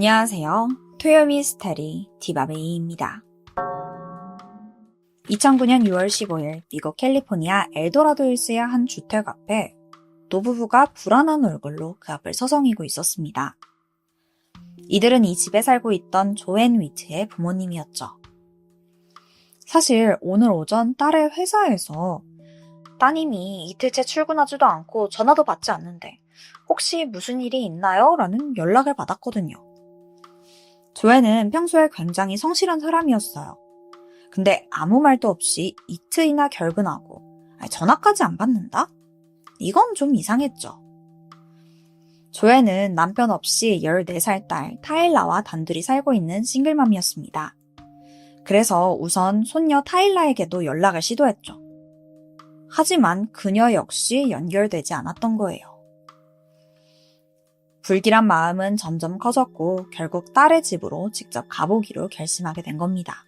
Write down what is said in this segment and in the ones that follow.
안녕하세요. 토요미스테리 디바베이입니다. 2009년 6월 15일 미국 캘리포니아 엘도라도 힐스의 한 주택 앞에 노부부가 불안한 얼굴로 그 앞을 서성이고 있었습니다. 이들은 이 집에 살고 있던 조앤 위트의 부모님이었죠. 사실 오늘 오전 딸의 회사에서 따님이 이틀째 출근하지도 않고 전화도 받지 않는데 혹시 무슨 일이 있나요? 라는 연락을 받았거든요. 조앤은 평소에 굉장히 성실한 사람이었어요. 근데 아무 말도 없이 이틀이나 결근하고 전화까지 안 받는다? 이건 좀 이상했죠. 조앤은 남편 없이 14살 딸 타일라와 단둘이 살고 있는 싱글맘이었습니다. 그래서 우선 손녀 타일라에게도 연락을 시도했죠. 하지만 그녀 역시 연결되지 않았던 거예요. 불길한 마음은 점점 커졌고 결국 딸의 집으로 직접 가보기로 결심하게 된 겁니다.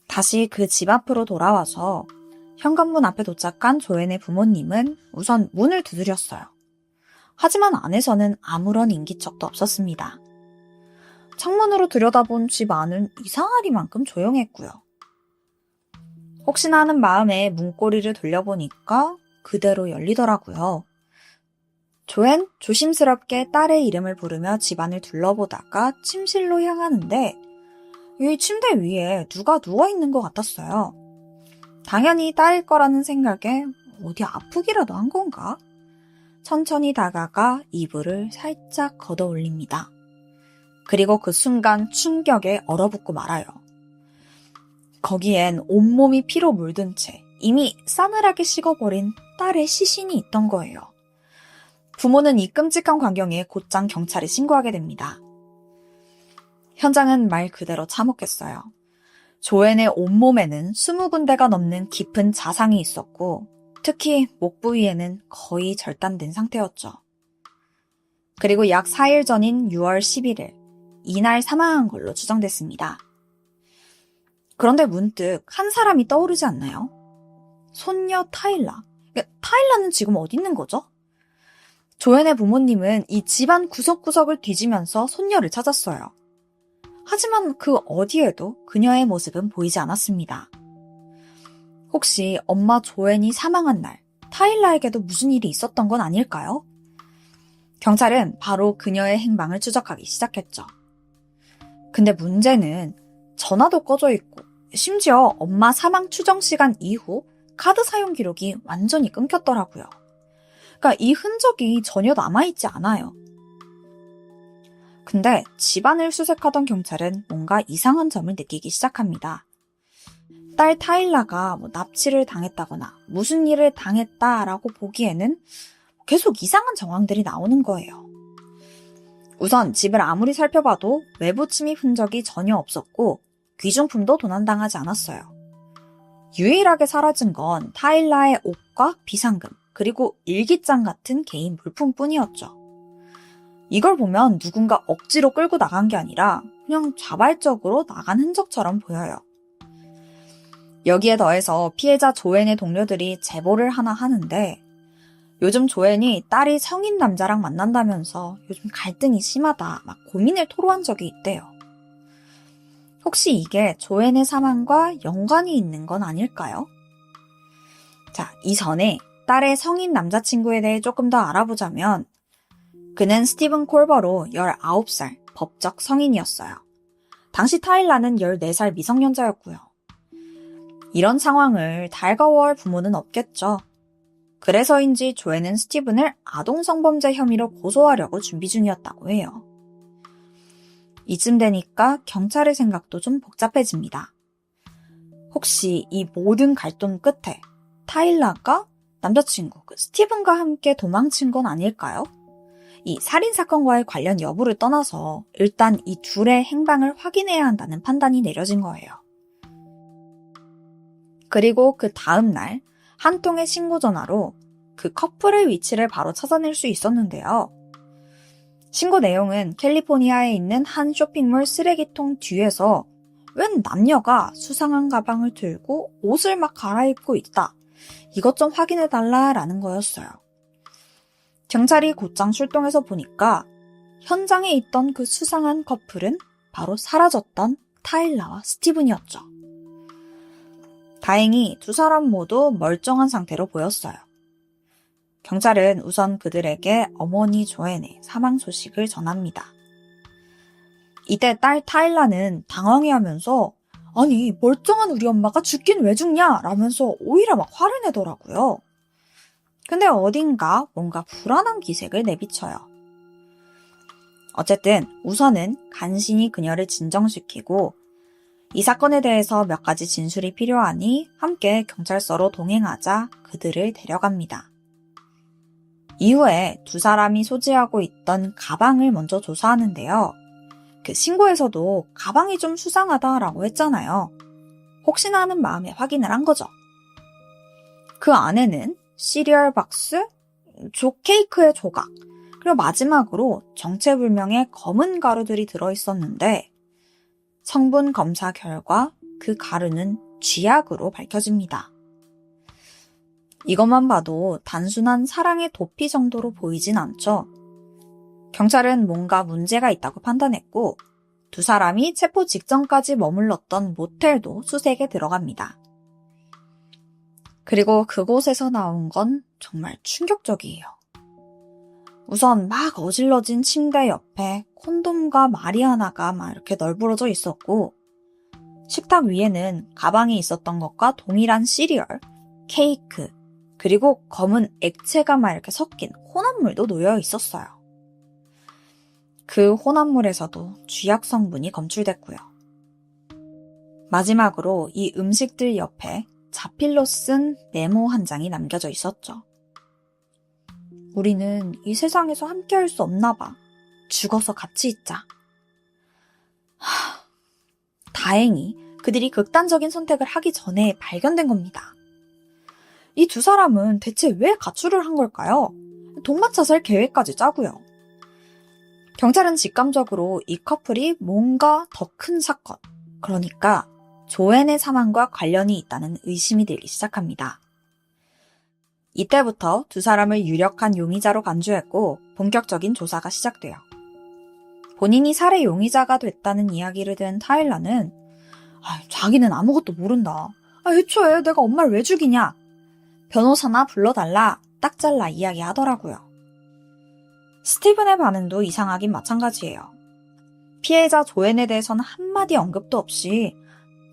다시 그 집 앞으로 돌아와서 현관문 앞에 도착한 조앤의 부모님은 우선 문을 두드렸어요. 하지만 안에서는 아무런 인기척도 없었습니다. 창문으로 들여다본 집 안은 이상하리만큼 조용했고요. 혹시나 하는 마음에 문고리를 돌려보니까 그대로 열리더라고요. 조앤 조심스럽게 딸의 이름을 부르며 집안을 둘러보다가 침실로 향하는데 이 침대 위에 누가 누워있는 것 같았어요. 당연히 딸일 거라는 생각에 어디 아프기라도 한 건가? 천천히 다가가 이불을 살짝 걷어 올립니다. 그리고 그 순간 충격에 얼어붙고 말아요. 거기엔 온몸이 피로 물든 채 이미 싸늘하게 식어버린 딸의 시신이 있던 거예요. 부모는 이 끔찍한 광경에 곧장 경찰에 신고하게 됩니다. 현장은 말 그대로 참혹했어요. 조앤의 온몸에는 20군데가 넘는 깊은 자상이 있었고 특히 목 부위에는 거의 절단된 상태였죠. 그리고 약 4일 전인 6월 11일, 이날 사망한 걸로 추정됐습니다. 그런데 문득 한 사람이 떠오르지 않나요? 손녀 타일라. 타일라는 지금 어디 있는 거죠? 조앤의 부모님은 이 집안 구석구석을 뒤지면서 손녀를 찾았어요. 하지만 그 어디에도 그녀의 모습은 보이지 않았습니다. 혹시 엄마 조앤이 사망한 날 타일라에게도 무슨 일이 있었던 건 아닐까요? 경찰은 바로 그녀의 행방을 추적하기 시작했죠. 근데 문제는 전화도 꺼져 있고 심지어 엄마 사망 추정 시간 이후 카드 사용 기록이 완전히 끊겼더라고요. 그러니까 이 흔적이 전혀 남아있지 않아요. 근데 집안을 수색하던 경찰은 뭔가 이상한 점을 느끼기 시작합니다. 딸 타일라가 납치를 당했다거나 무슨 일을 당했다라고 보기에는 계속 이상한 정황들이 나오는 거예요. 우선 집을 아무리 살펴봐도 외부 침입 흔적이 전혀 없었고 귀중품도 도난당하지 않았어요. 유일하게 사라진 건 타일라의 옷과 비상금, 그리고 일기장 같은 개인 물품뿐이었죠. 이걸 보면 누군가 억지로 끌고 나간 게 아니라 그냥 자발적으로 나간 흔적처럼 보여요. 여기에 더해서 피해자 조앤의 동료들이 제보를 하나 하는데 요즘 조앤이 딸이 성인 남자랑 만난다면서 요즘 갈등이 심하다 막 고민을 토로한 적이 있대요. 혹시 이게 조앤의 사망과 연관이 있는 건 아닐까요? 자, 이전에 딸의 성인 남자친구에 대해 조금 더 알아보자면 그는 스티븐 콜버로 19살 법적 성인이었어요. 당시 타일라는 14살 미성년자였고요. 이런 상황을 달가워할 부모는 없겠죠. 그래서인지 조앤은 스티븐을 아동성범죄 혐의로 고소하려고 준비 중이었다고 해요. 이쯤 되니까 경찰의 생각도 좀 복잡해집니다. 혹시 이 모든 갈등 끝에 타일라가 남자친구 스티븐과 함께 도망친 건 아닐까요? 이 살인사건과의 관련 여부를 떠나서 일단 이 둘의 행방을 확인해야 한다는 판단이 내려진 거예요. 그리고 그 다음날 한 통의 신고 전화로 그 커플의 위치를 바로 찾아낼 수 있었는데요. 신고 내용은 캘리포니아에 있는 한 쇼핑몰 쓰레기통 뒤에서 웬 남녀가 수상한 가방을 들고 옷을 막 갈아입고 있다. 이것 좀 확인해달라라는 거였어요. 경찰이 곧장 출동해서 보니까 현장에 있던 그 수상한 커플은 바로 사라졌던 타일라와 스티븐이었죠. 다행히 두 사람 모두 멀쩡한 상태로 보였어요. 경찰은 우선 그들에게 어머니 조앤의 사망 소식을 전합니다. 이때 딸 타일라는 당황해하면서 아니 멀쩡한 우리 엄마가 죽긴 왜 죽냐? 라면서 오히려 막 화를 내더라고요. 근데 어딘가 뭔가 불안한 기색을 내비쳐요. 어쨌든 우선은 간신히 그녀를 진정시키고 이 사건에 대해서 몇 가지 진술이 필요하니 함께 경찰서로 동행하자 그들을 데려갑니다. 이후에 두 사람이 소지하고 있던 가방을 먼저 조사하는데요. 그 신고에서도 가방이 좀 수상하다라고 했잖아요. 혹시나 하는 마음에 확인을 한 거죠. 그 안에는 시리얼 박스, 케이크의 조각, 그리고 마지막으로 정체불명의 검은 가루들이 들어있었는데 성분 검사 결과 그 가루는 쥐약으로 밝혀집니다. 이것만 봐도 단순한 사랑의 도피 정도로 보이진 않죠. 경찰은 뭔가 문제가 있다고 판단했고 두 사람이 체포 직전까지 머물렀던 모텔도 수색에 들어갑니다. 그리고 그곳에서 나온 건 정말 충격적이에요. 우선 막 어질러진 침대 옆에 콘돔과 마리아나가 막 이렇게 널브러져 있었고 식탁 위에는 가방에 있었던 것과 동일한 시리얼, 케이크, 그리고 검은 액체가 막 이렇게 섞인 혼합물도 놓여 있었어요. 그 혼합물에서도 쥐약 성분이 검출됐고요. 마지막으로 이 음식들 옆에 자필로 쓴 메모 한 장이 남겨져 있었죠. 우리는 이 세상에서 함께할 수 없나 봐. 죽어서 같이 있자. 다행히 그들이 극단적인 선택을 하기 전에 발견된 겁니다. 이 두 사람은 대체 왜 가출을 한 걸까요? 동반자살 계획까지 짜고요. 경찰은 직감적으로 이 커플이 뭔가 더 큰 사건, 그러니까 조앤의 사망과 관련이 있다는 의심이 들기 시작합니다. 이때부터 두 사람을 유력한 용의자로 간주했고 본격적인 조사가 시작돼요. 본인이 살해 용의자가 됐다는 이야기를 들은 타일러는 자기는 아무것도 모른다. 애초에 내가 엄마를 왜 죽이냐? 변호사나 불러달라 딱 잘라 이야기하더라고요. 스티븐의 반응도 이상하긴 마찬가지예요. 피해자 조앤에 대해서는 한마디 언급도 없이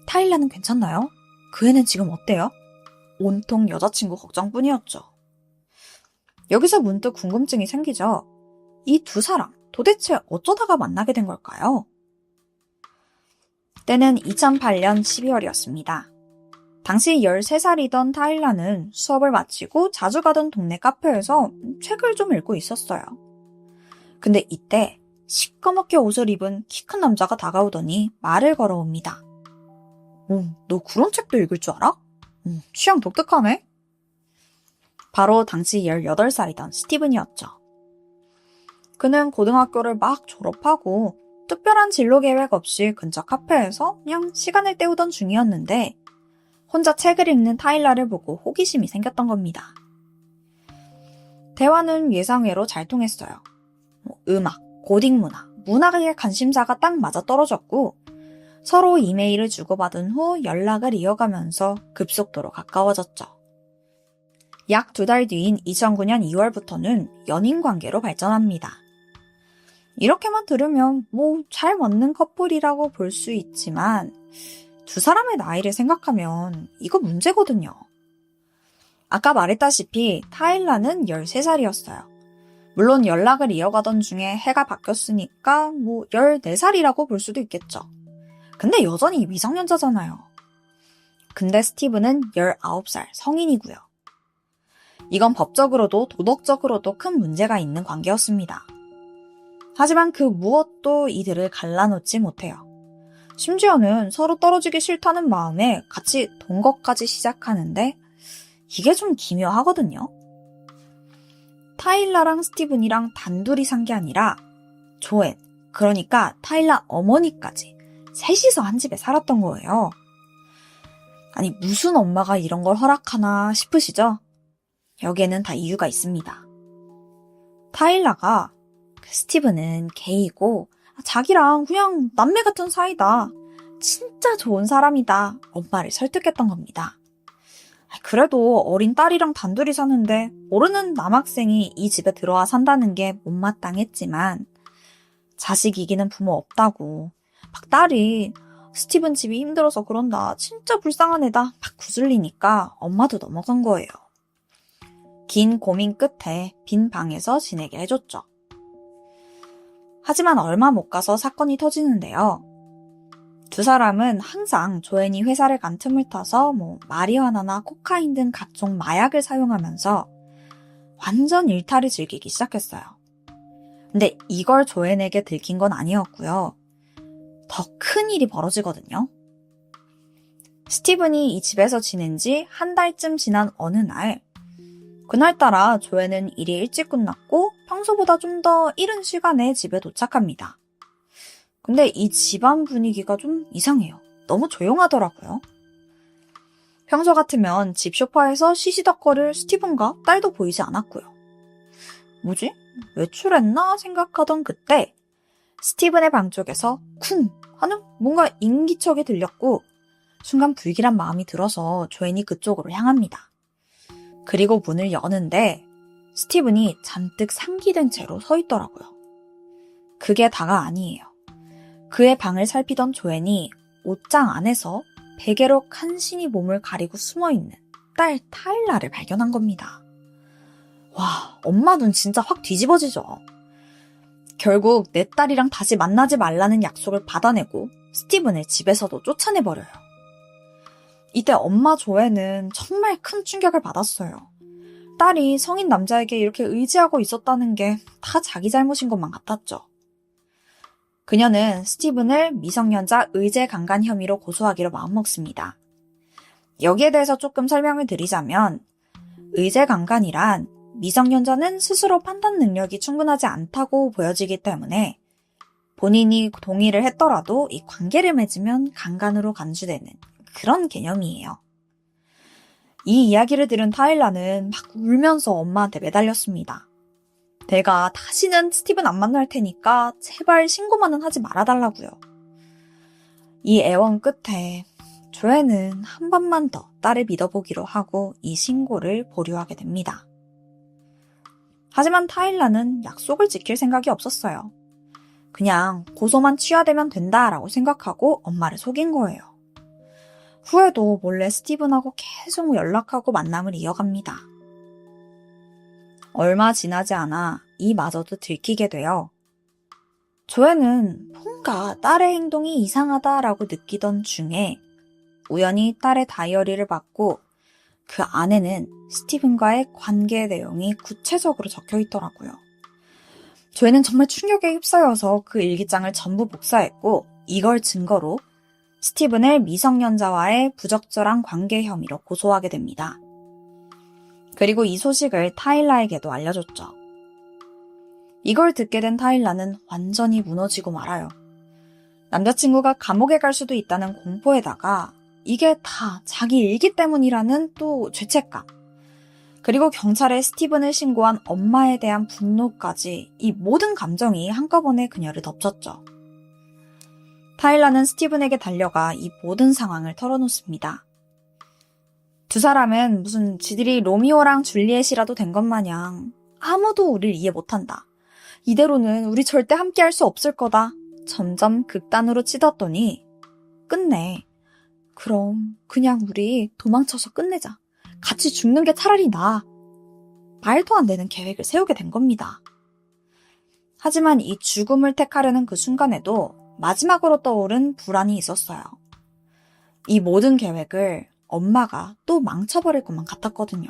타일라는 괜찮나요? 그 애는 지금 어때요? 온통 여자친구 걱정뿐이었죠. 여기서 문득 궁금증이 생기죠. 이 두 사람 도대체 어쩌다가 만나게 된 걸까요? 때는 2008년 12월이었습니다. 당시 13살이던 타일라는 수업을 마치고 자주 가던 동네 카페에서 책을 좀 읽고 있었어요. 근데 이때 시꺼멓게 옷을 입은 키 큰 남자가 다가오더니 말을 걸어옵니다. 너 그런 책도 읽을 줄 알아? 취향 독특하네? 바로 당시 18살이던 스티븐이었죠. 그는 고등학교를 막 졸업하고 특별한 진로 계획 없이 근처 카페에서 그냥 시간을 때우던 중이었는데 혼자 책을 읽는 타일라를 보고 호기심이 생겼던 겁니다. 대화는 예상외로 잘 통했어요. 음악, 고딩 문화, 문학의 관심사가 딱 맞아떨어졌고 서로 이메일을 주고받은 후 연락을 이어가면서 급속도로 가까워졌죠. 약 2달 뒤인 2009년 2월부터는 연인 관계로 발전합니다. 이렇게만 들으면 잘 맞는 커플이라고 볼 수 있지만 두 사람의 나이를 생각하면 이거 문제거든요. 아까 말했다시피 타일라는 13살이었어요. 물론 연락을 이어가던 중에 해가 바뀌었으니까 14살이라고 볼 수도 있겠죠. 근데 여전히 미성년자잖아요. 근데 스티븐은 19살 성인이고요. 이건 법적으로도 도덕적으로도 큰 문제가 있는 관계였습니다. 하지만 그 무엇도 이들을 갈라놓지 못해요. 심지어는 서로 떨어지기 싫다는 마음에 같이 동거까지 시작하는데 이게 좀 기묘하거든요. 타일라랑 스티븐이랑 단둘이 산 게 아니라 조앤, 그러니까 타일라 어머니까지 셋이서 한 집에 살았던 거예요. 아니 무슨 엄마가 이런 걸 허락하나 싶으시죠? 여기에는 다 이유가 있습니다. 타일라가 스티븐은 게이고 자기랑 그냥 남매 같은 사이다. 진짜 좋은 사람이다. 엄마를 설득했던 겁니다. 그래도 어린 딸이랑 단둘이 사는데 모르는 남학생이 이 집에 들어와 산다는 게 못마땅했지만 자식 이기는 부모 없다고 막 딸이 스티븐 집이 힘들어서 그런다. 진짜 불쌍한 애다. 막 구슬리니까 엄마도 넘어간 거예요. 긴 고민 끝에 빈 방에서 지내게 해줬죠. 하지만 얼마 못 가서 사건이 터지는데요. 두 사람은 항상 조앤이 회사를 간 틈을 타서 마리화나나 코카인 등 각종 마약을 사용하면서 완전 일탈을 즐기기 시작했어요. 근데 이걸 조앤에게 들킨 건 아니었고요. 더 큰 일이 벌어지거든요. 스티븐이 이 집에서 지낸 지 한 달쯤 지난 어느 날, 그날따라 조앤은 일이 일찍 끝났고 평소보다 좀 더 이른 시간에 집에 도착합니다. 근데 이 집안 분위기가 좀 이상해요. 너무 조용하더라고요. 평소 같으면 집 소파에서 시시덕거릴 스티븐과 딸도 보이지 않았고요. 뭐지? 외출했나 생각하던 그때 스티븐의 방 쪽에서 쿵 하는 뭔가 인기척이 들렸고 순간 불길한 마음이 들어서 조앤이 그쪽으로 향합니다. 그리고 문을 여는데 스티븐이 잔뜩 상기된 채로 서 있더라고요. 그게 다가 아니에요. 그의 방을 살피던 조앤이 옷장 안에서 베개로 간신히 몸을 가리고 숨어있는 딸 타일라를 발견한 겁니다. 와, 엄마 눈 진짜 확 뒤집어지죠. 결국 내 딸이랑 다시 만나지 말라는 약속을 받아내고 스티븐을 집에서도 쫓아내버려요. 이때 엄마 조앤은 정말 큰 충격을 받았어요. 딸이 성인 남자에게 이렇게 의지하고 있었다는 게 다 자기 잘못인 것만 같았죠. 그녀는 스티븐을 미성년자 의제 강간 혐의로 고소하기로 마음먹습니다. 여기에 대해서 조금 설명을 드리자면 의제 강간이란 미성년자는 스스로 판단 능력이 충분하지 않다고 보여지기 때문에 본인이 동의를 했더라도 이 관계를 맺으면 강간으로 간주되는 그런 개념이에요. 이 이야기를 들은 타일라는 막 울면서 엄마한테 매달렸습니다. 내가 다시는 스티븐 안 만날 테니까 제발 신고만은 하지 말아달라고요. 이 애원 끝에 조앤은 한 번만 더 딸을 믿어보기로 하고 이 신고를 보류하게 됩니다. 하지만 타일라는 약속을 지킬 생각이 없었어요. 그냥 고소만 취하되면 된다라고 생각하고 엄마를 속인 거예요. 후에도 몰래 스티븐하고 계속 연락하고 만남을 이어갑니다. 얼마 지나지 않아 이마저도 들키게 돼요. 조앤은 뭔가 딸의 행동이 이상하다라고 느끼던 중에 우연히 딸의 다이어리를 받고 그 안에는 스티븐과의 관계 내용이 구체적으로 적혀 있더라고요. 조앤은 정말 충격에 휩싸여서 그 일기장을 전부 복사했고 이걸 증거로 스티븐을 미성년자와의 부적절한 관계 혐의로 고소하게 됩니다. 그리고 이 소식을 타일라에게도 알려줬죠. 이걸 듣게 된 타일라는 완전히 무너지고 말아요. 남자친구가 감옥에 갈 수도 있다는 공포에다가 이게 다 자기 일기 때문이라는 또 죄책감. 그리고 경찰에 스티븐을 신고한 엄마에 대한 분노까지 이 모든 감정이 한꺼번에 그녀를 덮쳤죠. 타일라는 스티븐에게 달려가 이 모든 상황을 털어놓습니다. 두 사람은 무슨 지들이 로미오랑 줄리엣이라도 된 것 마냥 아무도 우릴 이해 못한다. 이대로는 우리 절대 함께할 수 없을 거다. 점점 극단으로 치닫더니 끝내. 그럼 그냥 우리 도망쳐서 끝내자. 같이 죽는 게 차라리 나아. 말도 안 되는 계획을 세우게 된 겁니다. 하지만 이 죽음을 택하려는 그 순간에도 마지막으로 떠오른 불안이 있었어요. 이 모든 계획을 엄마가 또 망쳐버릴 것만 같았거든요.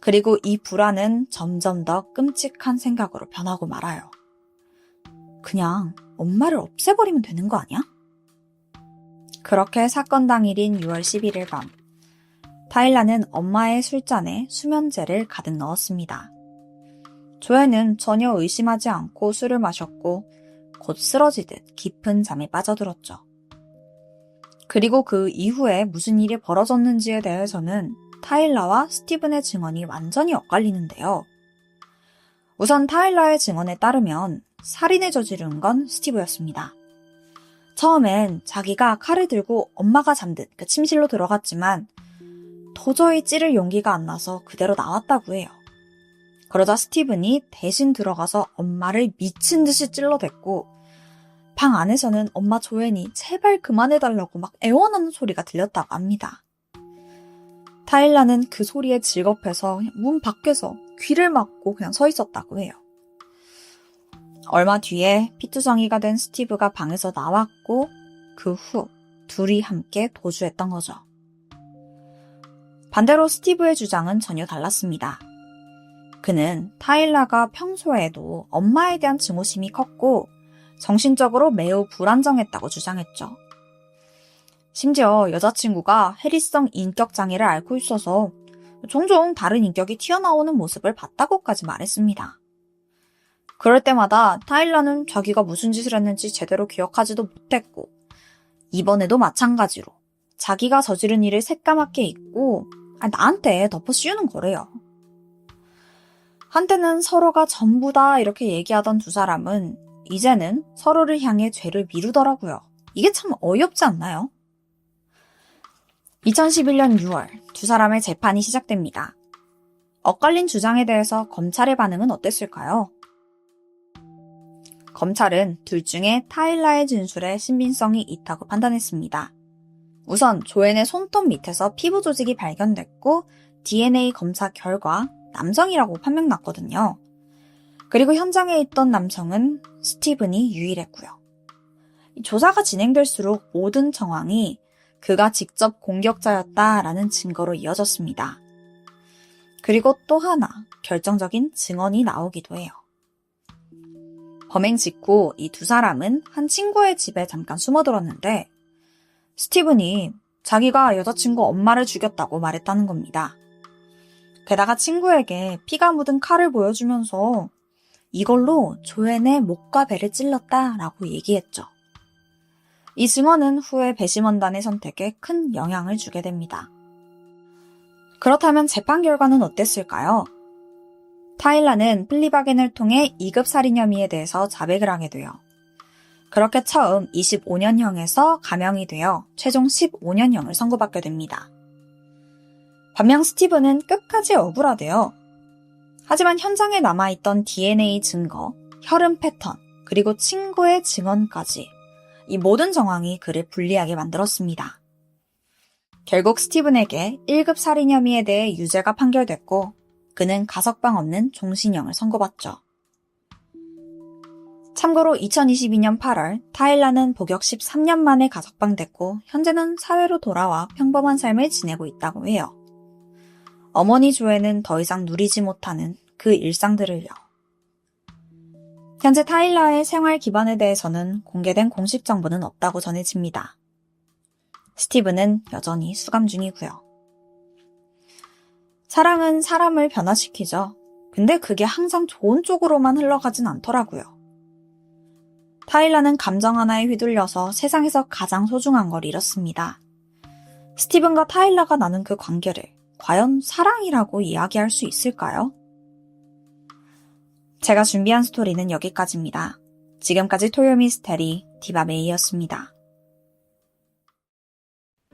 그리고 이 불안은 점점 더 끔찍한 생각으로 변하고 말아요. 그냥 엄마를 없애버리면 되는 거 아니야? 그렇게 사건 당일인 6월 11일 밤, 타일라는 엄마의 술잔에 수면제를 가득 넣었습니다. 조앤은 전혀 의심하지 않고 술을 마셨고 곧 쓰러지듯 깊은 잠에 빠져들었죠. 그리고 그 이후에 무슨 일이 벌어졌는지에 대해서는 타일라와 스티븐의 증언이 완전히 엇갈리는데요. 우선 타일러의 증언에 따르면 살인을 저지른 건 스티브였습니다. 처음엔 자기가 칼을 들고 엄마가 잠든 그 침실로 들어갔지만 도저히 찌를 용기가 안 나서 그대로 나왔다고 해요. 그러자 스티븐이 대신 들어가서 엄마를 미친 듯이 찔러댔고 방 안에서는 엄마 조앤이 제발 그만해달라고 막 애원하는 소리가 들렸다고 합니다. 타일라는 그 소리에 질겁해서 문 밖에서 귀를 막고 그냥 서 있었다고 해요. 얼마 뒤에 피투성이가 된 스티브가 방에서 나왔고 그 후 둘이 함께 도주했던 거죠. 반대로 스티브의 주장은 전혀 달랐습니다. 그는 타일라가 평소에도 엄마에 대한 증오심이 컸고 정신적으로 매우 불안정했다고 주장했죠. 심지어 여자친구가 해리성 인격장애를 앓고 있어서 종종 다른 인격이 튀어나오는 모습을 봤다고까지 말했습니다. 그럴 때마다 타일라는 자기가 무슨 짓을 했는지 제대로 기억하지도 못했고 이번에도 마찬가지로 자기가 저지른 일을 새까맣게 잊고 나한테 덮어 씌우는 거래요. 한때는 서로가 전부다 이렇게 얘기하던 두 사람은 이제는 서로를 향해 죄를 미루더라고요. 이게 참 어이없지 않나요? 2011년 6월 두 사람의 재판이 시작됩니다. 엇갈린 주장에 대해서 검찰의 반응은 어땠을까요? 검찰은 둘 중에 타일라의 진술에 신빙성이 있다고 판단했습니다. 우선 조앤의 손톱 밑에서 피부 조직이 발견됐고 DNA 검사 결과 남성이라고 판명났거든요. 그리고 현장에 있던 남성은 스티븐이 유일했고요. 조사가 진행될수록 모든 정황이 그가 직접 공격자였다라는 증거로 이어졌습니다. 그리고 또 하나 결정적인 증언이 나오기도 해요. 범행 직후 이 두 사람은 한 친구의 집에 잠깐 숨어들었는데 스티븐이 자기가 여자친구 엄마를 죽였다고 말했다는 겁니다. 게다가 친구에게 피가 묻은 칼을 보여주면서 이걸로 조앤의 목과 배를 찔렀다라고 얘기했죠. 이 증언은 후에 배심원단의 선택에 큰 영향을 주게 됩니다. 그렇다면 재판 결과는 어땠을까요? 타일라는 플리바겐을 통해 2급 살인 혐의에 대해서 자백을 하게 돼요. 그렇게 처음 25년형에서 감형이 되어 최종 15년형을 선고받게 됩니다. 반면 스티븐은 끝까지 억울하대요. 하지만 현장에 남아있던 DNA 증거, 혈흔 패턴, 그리고 친구의 증언까지 이 모든 정황이 그를 불리하게 만들었습니다. 결국 스티븐에게 1급 살인 혐의에 대해 유죄가 판결됐고 그는 가석방 없는 종신형을 선고받죠. 참고로 2022년 8월 타일라는 복역 13년 만에 가석방됐고 현재는 사회로 돌아와 평범한 삶을 지내고 있다고 해요. 어머니 조앤은 더 이상 누리지 못하는 그 일상들을요. 현재 타일라의 생활 기반에 대해서는 공개된 공식 정보는 없다고 전해집니다. 스티븐은 여전히 수감 중이고요. 사랑은 사람을 변화시키죠. 근데 그게 항상 좋은 쪽으로만 흘러가진 않더라고요. 타일라는 감정 하나에 휘둘려서 세상에서 가장 소중한 걸 잃었습니다. 스티븐과 타일라가 나눈 그 관계를 과연 사랑이라고 이야기할 수 있을까요? 제가 준비한 스토리는 여기까지입니다. 지금까지 토요미스테리 디바메이였습니다.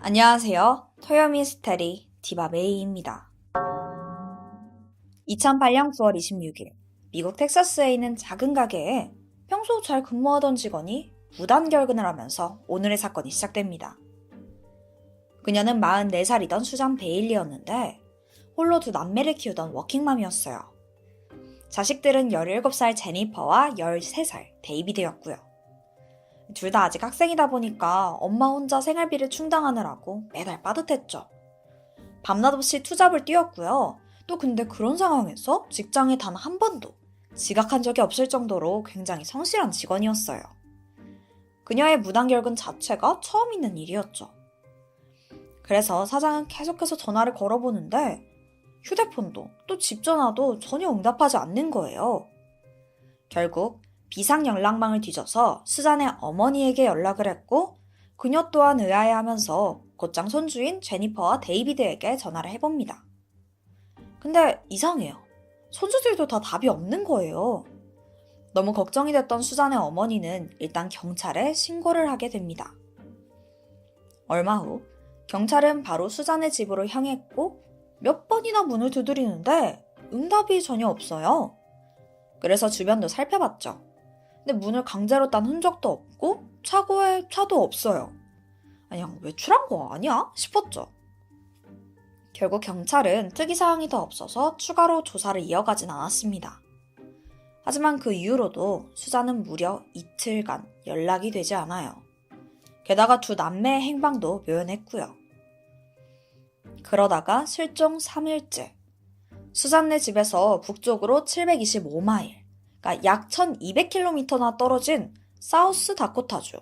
안녕하세요. 토요미스테리 디바메이입니다. 2008년 9월 26일 미국 텍사스에 있는 작은 가게에 평소 잘 근무하던 직원이 무단 결근을 하면서 오늘의 사건이 시작됩니다. 그녀는 44살이던 수잔 베일리였는데 홀로 두 남매를 키우던 워킹맘이었어요. 자식들은 17살 제니퍼와 13살 데이비드였고요. 둘 다 아직 학생이다 보니까 엄마 혼자 생활비를 충당하느라고 매달 빠듯했죠. 밤낮 없이 투잡을 뛰었고요. 또 근데 그런 상황에서 직장에 단 한 번도 지각한 적이 없을 정도로 굉장히 성실한 직원이었어요. 그녀의 무단 결근 자체가 처음 있는 일이었죠. 그래서 사장은 계속해서 전화를 걸어보는데 휴대폰도 또 집 전화도 전혀 응답하지 않는 거예요. 결국 비상 연락망을 뒤져서 수잔의 어머니에게 연락을 했고 그녀 또한 의아해하면서 곧장 손주인 제니퍼와 데이비드에게 전화를 해봅니다. 근데 이상해요. 손주들도 다 답이 없는 거예요. 너무 걱정이 됐던 수잔의 어머니는 일단 경찰에 신고를 하게 됩니다. 얼마 후 경찰은 바로 수잔의 집으로 향했고 몇 번이나 문을 두드리는데 응답이 전혀 없어요. 그래서 주변도 살펴봤죠. 근데 문을 강제로 딴 흔적도 없고 차고에 차도 없어요. 그냥 외출한 거 아니야? 싶었죠. 결국 경찰은 특이사항이 더 없어서 추가로 조사를 이어가진 않았습니다. 하지만 그 이후로도 수잔은 무려 이틀간 연락이 되지 않아요. 게다가 두 남매의 행방도 묘연했고요. 그러다가 실종 3일째, 수잔네 집에서 북쪽으로 725마일, 그러니까 약 1200km나 떨어진 사우스 다코타주,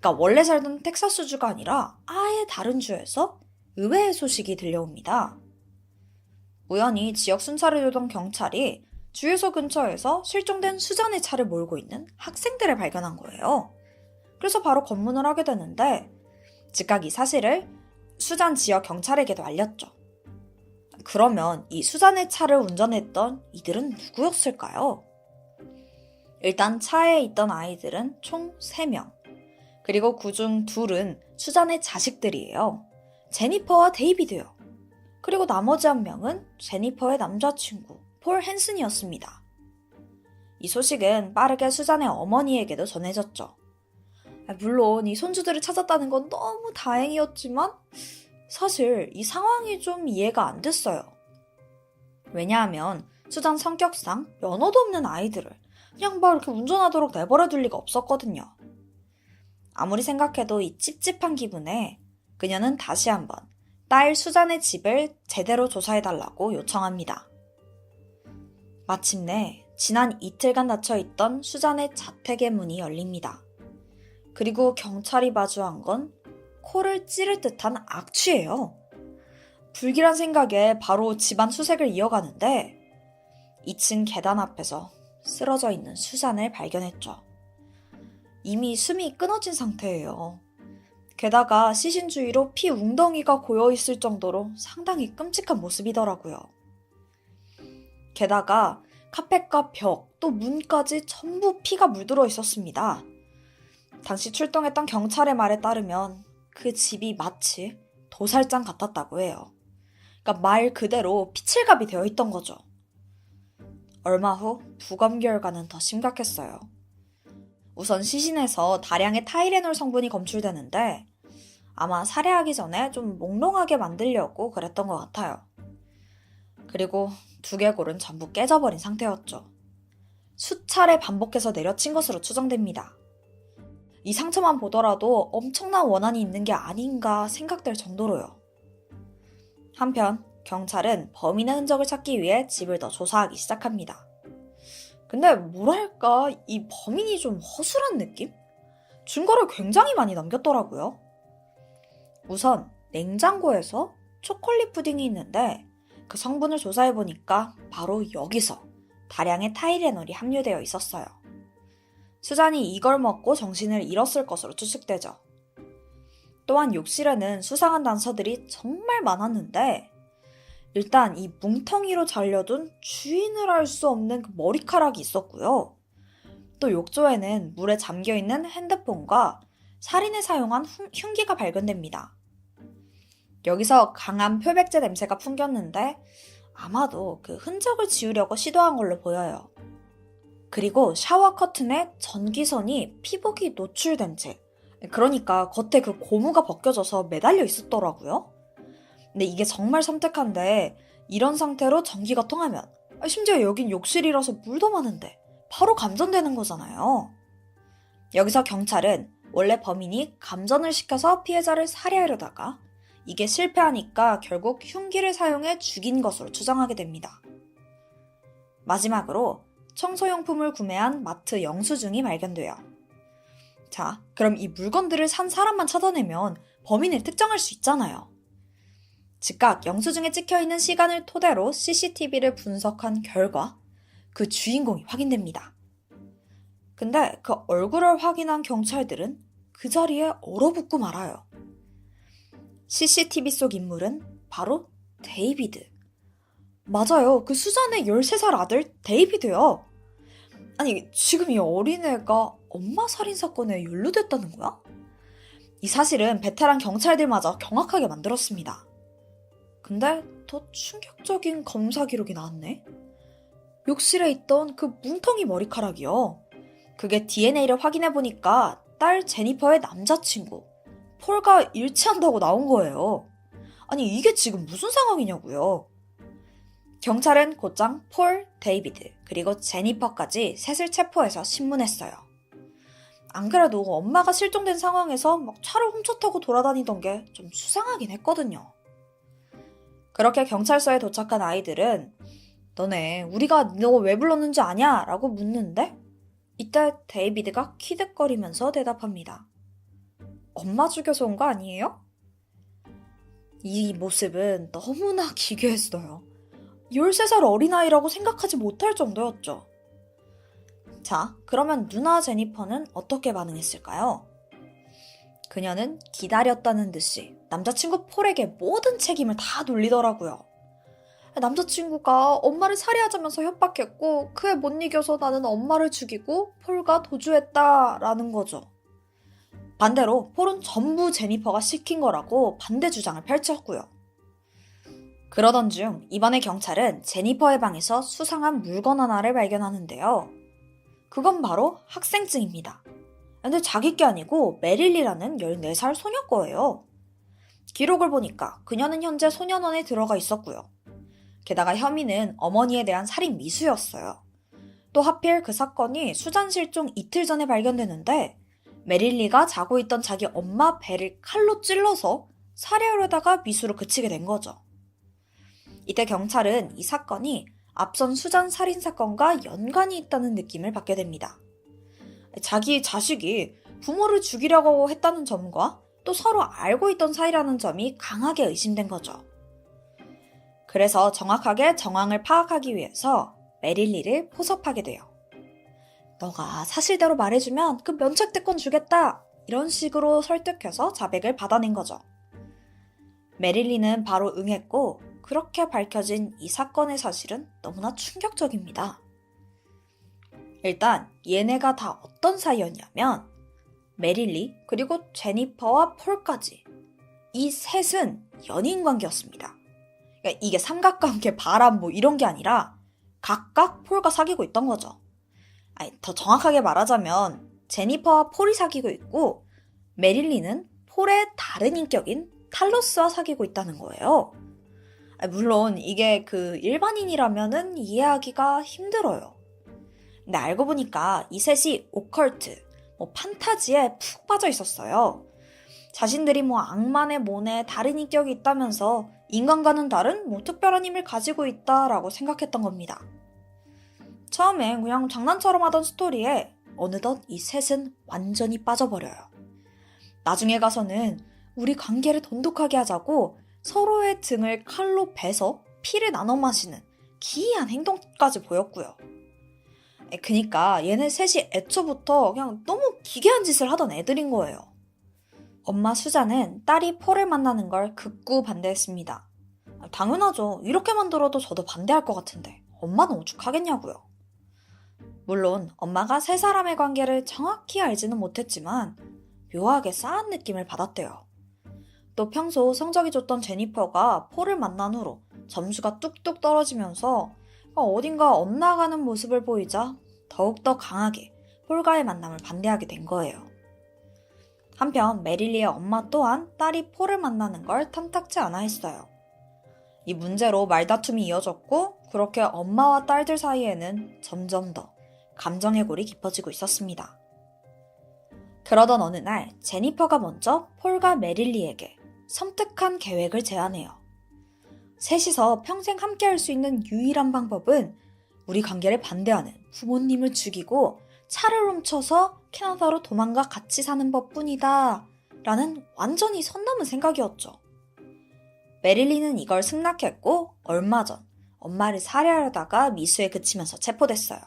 그러니까 원래 살던 텍사스주가 아니라 아예 다른 주에서 의외의 소식이 들려옵니다. 우연히 지역 순찰을 돌던 경찰이 주유소 근처에서 실종된 수잔의 차를 몰고 있는 학생들을 발견한 거예요. 그래서 바로 검문을 하게 되는데 즉각 이 사실을 수잔 지역 경찰에게도 알렸죠. 그러면 이 수잔의 차를 운전했던 이들은 누구였을까요? 일단 차에 있던 아이들은 총 3명. 그리고 그중 둘은 수잔의 자식들이에요. 제니퍼와 데이비드요. 그리고 나머지 한 명은 제니퍼의 남자친구 폴 헨슨이었습니다. 이 소식은 빠르게 수잔의 어머니에게도 전해졌죠. 물론 이 손주들을 찾았다는 건 너무 다행이었지만 사실 이 상황이 좀 이해가 안 됐어요. 왜냐하면 수잔 성격상 면허도 없는 아이들을 그냥 막 이렇게 운전하도록 내버려둘 리가 없었거든요. 아무리 생각해도 이 찝찝한 기분에 그녀는 다시 한번 딸 수잔의 집을 제대로 조사해달라고 요청합니다. 마침내 지난 이틀간 닫혀있던 수잔의 자택의 문이 열립니다. 그리고 경찰이 마주한 건 코를 찌를 듯한 악취예요. 불길한 생각에 바로 집안 수색을 이어가는데 2층 계단 앞에서 쓰러져 있는 수잔을 발견했죠. 이미 숨이 끊어진 상태예요. 게다가 시신 주위로 피 웅덩이가 고여있을 정도로 상당히 끔찍한 모습이더라고요. 게다가 카펫과 벽, 또 문까지 전부 피가 물들어 있었습니다. 당시 출동했던 경찰의 말에 따르면 그 집이 마치 도살장 같았다고 해요. 그러니까 말 그대로 피칠갑이 되어 있던 거죠. 얼마 후 부검 결과는 더 심각했어요. 우선 시신에서 다량의 타이레놀 성분이 검출되는데 아마 살해하기 전에 좀 몽롱하게 만들려고 그랬던 것 같아요. 그리고 두개골은 전부 깨져버린 상태였죠. 수차례 반복해서 내려친 것으로 추정됩니다. 이 상처만 보더라도 엄청난 원한이 있는 게 아닌가 생각될 정도로요. 한편 경찰은 범인의 흔적을 찾기 위해 집을 더 조사하기 시작합니다. 근데 뭐랄까 이 범인이 좀 허술한 느낌? 증거를 굉장히 많이 남겼더라고요. 우선 냉장고에서 초콜릿 푸딩이 있는데 그 성분을 조사해보니까 바로 여기서 다량의 타이레놀이 함유되어 있었어요. 수잔이 이걸 먹고 정신을 잃었을 것으로 추측되죠. 또한 욕실에는 수상한 단서들이 정말 많았는데 일단 이 뭉텅이로 잘려둔 주인을 알 수 없는 그 머리카락이 있었고요. 또 욕조에는 물에 잠겨있는 핸드폰과 살인에 사용한 흉기가 발견됩니다. 여기서 강한 표백제 냄새가 풍겼는데 아마도 그 흔적을 지우려고 시도한 걸로 보여요. 그리고 샤워 커튼에 전기선이 피복이 노출된 채, 그러니까 겉에 그 고무가 벗겨져서 매달려 있었더라고요. 근데 이게 정말 섬뜩한데 이런 상태로 전기가 통하면 심지어 여긴 욕실이라서 물도 많은데 바로 감전되는 거잖아요. 여기서 경찰은 원래 범인이 감전을 시켜서 피해자를 살해하려다가 이게 실패하니까 결국 흉기를 사용해 죽인 것으로 추정하게 됩니다. 마지막으로 청소용품을 구매한 마트 영수증이 발견돼요. 자, 그럼 이 물건들을 산 사람만 찾아내면 범인을 특정할 수 있잖아요. 즉각 영수증에 찍혀있는 시간을 토대로 CCTV를 분석한 결과 그 주인공이 확인됩니다. 근데 그 얼굴을 확인한 경찰들은 그 자리에 얼어붙고 말아요. CCTV 속 인물은 바로 데이비드. 맞아요. 그 수잔의 13살 아들 데이비드요. 아니, 지금 이 어린애가 엄마 살인 사건에 연루됐다는 거야? 이 사실은 베테랑 경찰들마저 경악하게 만들었습니다. 근데 더 충격적인 검사 기록이 나왔네. 욕실에 있던 그 뭉텅이 머리카락이요. 그게 DNA를 확인해보니까 딸 제니퍼의 남자친구, 폴과 일치한다고 나온 거예요. 아니, 이게 지금 무슨 상황이냐고요. 경찰은 곧장 폴, 데이비드, 그리고 제니퍼까지 셋을 체포해서 신문했어요. 안 그래도 엄마가 실종된 상황에서 막 차를 훔쳐 타고 돌아다니던 게 좀 수상하긴 했거든요. 그렇게 경찰서에 도착한 아이들은 너네 우리가 너 왜 불렀는지 아냐? 라고 묻는데 이때 데이비드가 키득거리면서 대답합니다. 엄마 죽여서 온 거 아니에요? 이 모습은 너무나 기괴했어요. 13살 어린아이라고 생각하지 못할 정도였죠. 자, 그러면 누나 제니퍼는 어떻게 반응했을까요? 그녀는 기다렸다는 듯이 남자친구 폴에게 모든 책임을 다 돌리더라고요. 남자친구가 엄마를 살해하자면서 협박했고 그에 못 이겨서 나는 엄마를 죽이고 폴과 도주했다라는 거죠. 반대로 폴은 전부 제니퍼가 시킨 거라고 반대 주장을 펼쳤고요. 그러던 중 이번에 경찰은 제니퍼의 방에서 수상한 물건 하나를 발견하는데요. 그건 바로 학생증입니다. 근데 자기 게 아니고 메릴리라는 14살 소녀 거예요. 기록을 보니까 그녀는 현재 소년원에 들어가 있었고요. 게다가 혐의는 어머니에 대한 살인 미수였어요. 또 하필 그 사건이 수잔 실종 이틀 전에 발견되는데 메릴리가 자고 있던 자기 엄마 배를 칼로 찔러서 살해하려다가 미수로 그치게 된 거죠. 이때 경찰은 이 사건이 앞선 수잔 살인 사건과 연관이 있다는 느낌을 받게 됩니다. 자기 자식이 부모를 죽이려고 했다는 점과 또 서로 알고 있던 사이라는 점이 강하게 의심된 거죠. 그래서 정확하게 정황을 파악하기 위해서 메릴리를 포섭하게 돼요. 너가 사실대로 말해주면 그 면책특권 주겠다. 이런 식으로 설득해서 자백을 받아낸 거죠. 메릴리는 바로 응했고 그렇게 밝혀진 이 사건의 사실은 너무나 충격적입니다. 일단 얘네가 다 어떤 사이였냐면 메릴리 그리고 제니퍼와 폴까지 이 셋은 연인 관계였습니다. 그러니까 이게 삼각관계 바람 뭐 이런 게 아니라 각각 폴과 사귀고 있던 거죠. 아니, 더 정확하게 말하자면 제니퍼와 폴이 사귀고 있고 메릴리는 폴의 다른 인격인 탈러스와 사귀고 있다는 거예요. 물론 이게 그 일반인이라면은 이해하기가 힘들어요. 근데 알고 보니까 이 셋이 오컬트, 판타지에 푹 빠져 있었어요. 자신들이 악만의 몸에 다른 인격이 있다면서 인간과는 다른 특별한 힘을 가지고 있다라고 생각했던 겁니다. 처음엔 그냥 장난처럼 하던 스토리에 어느덧 이 셋은 완전히 빠져버려요. 나중에 가서는 우리 관계를 돈독하게 하자고 서로의 등을 칼로 베서 피를 나눠 마시는 기이한 행동까지 보였고요. 그니까 얘네 셋이 애초부터 그냥 너무 기괴한 짓을 하던 애들인 거예요. 엄마 수잔은 딸이 폴을 만나는 걸 극구 반대했습니다. 당연하죠. 이렇게만 들어도 저도 반대할 것 같은데 엄마는 오죽하겠냐고요. 물론 엄마가 세 사람의 관계를 정확히 알지는 못했지만 묘하게 싸한 느낌을 받았대요. 또 평소 성적이 좋던 제니퍼가 폴을 만난 후로 점수가 뚝뚝 떨어지면서 어딘가 엇나가는 모습을 보이자 더욱더 강하게 폴과의 만남을 반대하게 된 거예요. 한편 메릴리의 엄마 또한 딸이 폴을 만나는 걸 탐탁치 않아 했어요. 이 문제로 말다툼이 이어졌고 그렇게 엄마와 딸들 사이에는 점점 더 감정의 골이 깊어지고 있었습니다. 그러던 어느 날 제니퍼가 먼저 폴과 메릴리에게 섬뜩한 계획을 제안해요. 셋이서 평생 함께할 수 있는 유일한 방법은 우리 관계를 반대하는 부모님을 죽이고 차를 훔쳐서 캐나다로 도망가 같이 사는 법뿐이다 라는 완전히 선 넘은 생각이었죠. 메릴리는 이걸 승낙했고 얼마 전 엄마를 살해하려다가 미수에 그치면서 체포됐어요.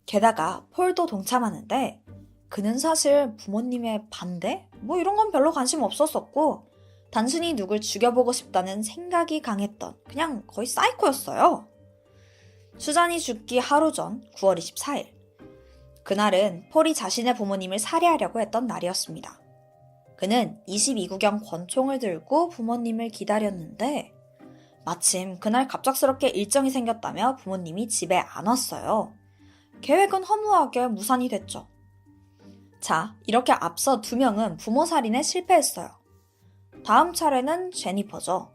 게다가 폴도 동참하는데 그는 사실 부모님의 반대? 이런 건 별로 관심 없었었고 단순히 누굴 죽여보고 싶다는 생각이 강했던 그냥 거의 사이코였어요. 수잔이 죽기 하루 전 9월 24일. 그날은 폴이 자신의 부모님을 살해하려고 했던 날이었습니다. 그는 22구경 권총을 들고 부모님을 기다렸는데 마침 그날 갑작스럽게 일정이 생겼다며 부모님이 집에 안 왔어요. 계획은 허무하게 무산이 됐죠. 자, 이렇게 앞서 2명은 부모 살인에 실패했어요. 다음 차례는 제니퍼죠.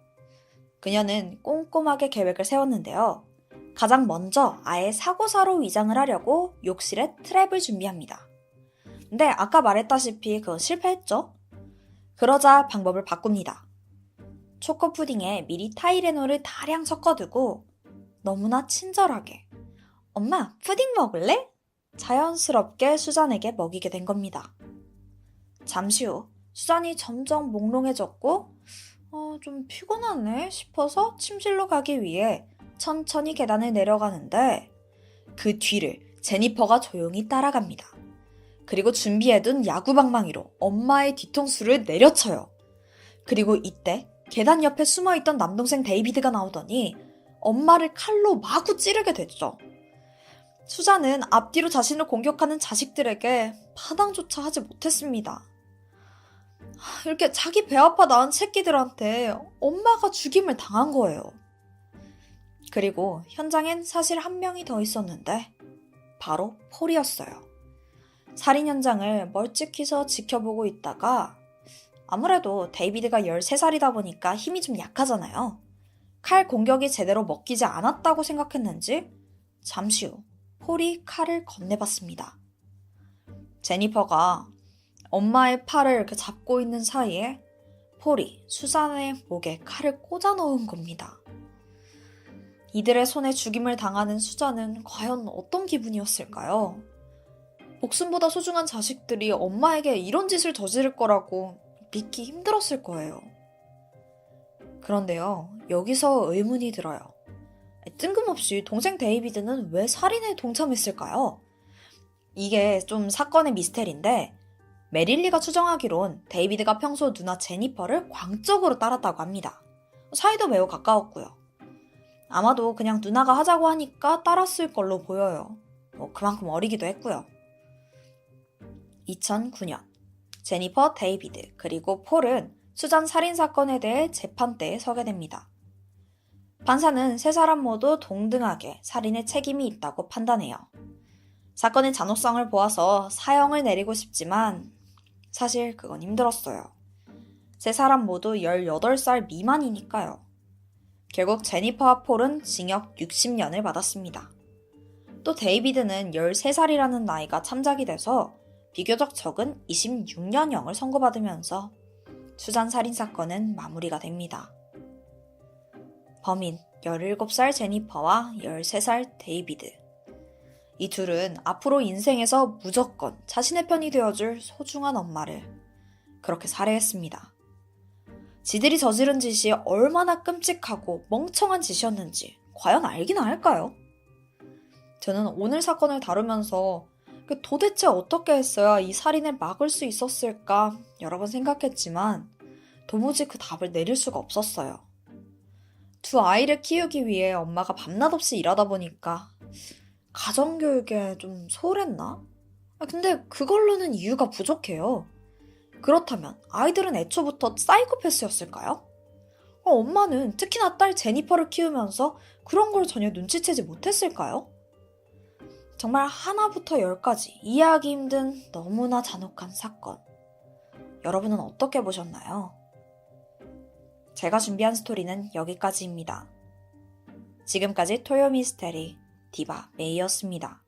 그녀는 꼼꼼하게 계획을 세웠는데요. 가장 먼저 아예 사고사로 위장을 하려고 욕실에 트랩을 준비합니다. 근데 아까 말했다시피 그건 실패했죠. 그러자 방법을 바꿉니다. 초코 푸딩에 미리 타이레놀을 다량 섞어두고 너무나 친절하게 엄마 푸딩 먹을래? 자연스럽게 수잔에게 먹이게 된 겁니다. 잠시 후 수잔이 점점 몽롱해졌고 좀 피곤하네 싶어서 침실로 가기 위해 천천히 계단을 내려가는데 그 뒤를 제니퍼가 조용히 따라갑니다. 그리고 준비해둔 야구방망이로 엄마의 뒤통수를 내려쳐요. 그리고 이때 계단 옆에 숨어있던 남동생 데이비드가 나오더니 엄마를 칼로 마구 찌르게 됐죠. 수잔은 앞뒤로 자신을 공격하는 자식들에게 파당조차 하지 못했습니다. 이렇게 자기 배 아파 낳은 새끼들한테 엄마가 죽임을 당한 거예요. 그리고 현장엔 사실 한 명이 더 있었는데 바로 폴이었어요. 살인 현장을 멀찍이서 지켜보고 있다가 아무래도 데이비드가 13살이다 보니까 힘이 좀 약하잖아요. 칼 공격이 제대로 먹히지 않았다고 생각했는지 잠시 후 폴이 칼을 건네봤습니다. 제니퍼가 엄마의 팔을 이렇게 잡고 있는 사이에 폴이 수잔의 목에 칼을 꽂아 넣은 겁니다. 이들의 손에 죽임을 당하는 수잔은 과연 어떤 기분이었을까요? 목숨보다 소중한 자식들이 엄마에게 이런 짓을 저지를 거라고 믿기 힘들었을 거예요. 그런데요, 여기서 의문이 들어요. 뜬금없이 동생 데이비드는 왜 살인에 동참했을까요? 이게 좀 사건의 미스테리인데 메릴리가 추정하기론 데이비드가 평소 누나 제니퍼를 광적으로 따랐다고 합니다. 사이도 매우 가까웠고요. 아마도 그냥 누나가 하자고 하니까 따랐을 걸로 보여요. 그만큼 어리기도 했고요. 2009년 제니퍼, 데이비드, 그리고 폴은 수잔 살인사건에 대해 재판대에 서게 됩니다. 판사는 세 사람 모두 동등하게 살인의 책임이 있다고 판단해요. 사건의 잔혹성을 보아서 사형을 내리고 싶지만 사실 그건 힘들었어요. 세 사람 모두 18살 미만이니까요. 결국 제니퍼와 폴은 징역 60년을 받았습니다. 또 데이비드는 13살이라는 나이가 참작이 돼서 비교적 적은 26년형을 선고받으면서 수잔 살인사건은 마무리가 됩니다. 범인 17살 제니퍼와 13살 데이비드. 이 둘은 앞으로 인생에서 무조건 자신의 편이 되어줄 소중한 엄마를 그렇게 살해했습니다. 지들이 저지른 짓이 얼마나 끔찍하고 멍청한 짓이었는지 과연 알기나 할까요? 저는 오늘 사건을 다루면서 도대체 어떻게 했어야 이 살인을 막을 수 있었을까 여러 번 생각했지만 도무지 그 답을 내릴 수가 없었어요. 두 아이를 키우기 위해 엄마가 밤낮 없이 일하다 보니까 가정교육에 좀 소홀했나? 근데 그걸로는 이유가 부족해요. 그렇다면 아이들은 애초부터 사이코패스였을까요? 엄마는 특히나 딸 제니퍼를 키우면서 그런 걸 전혀 눈치채지 못했을까요? 정말 하나부터 열까지 이해하기 힘든 너무나 잔혹한 사건. 여러분은 어떻게 보셨나요? 제가 준비한 스토리는 여기까지입니다. 지금까지 토요 미스테리 디바 메이였습니다.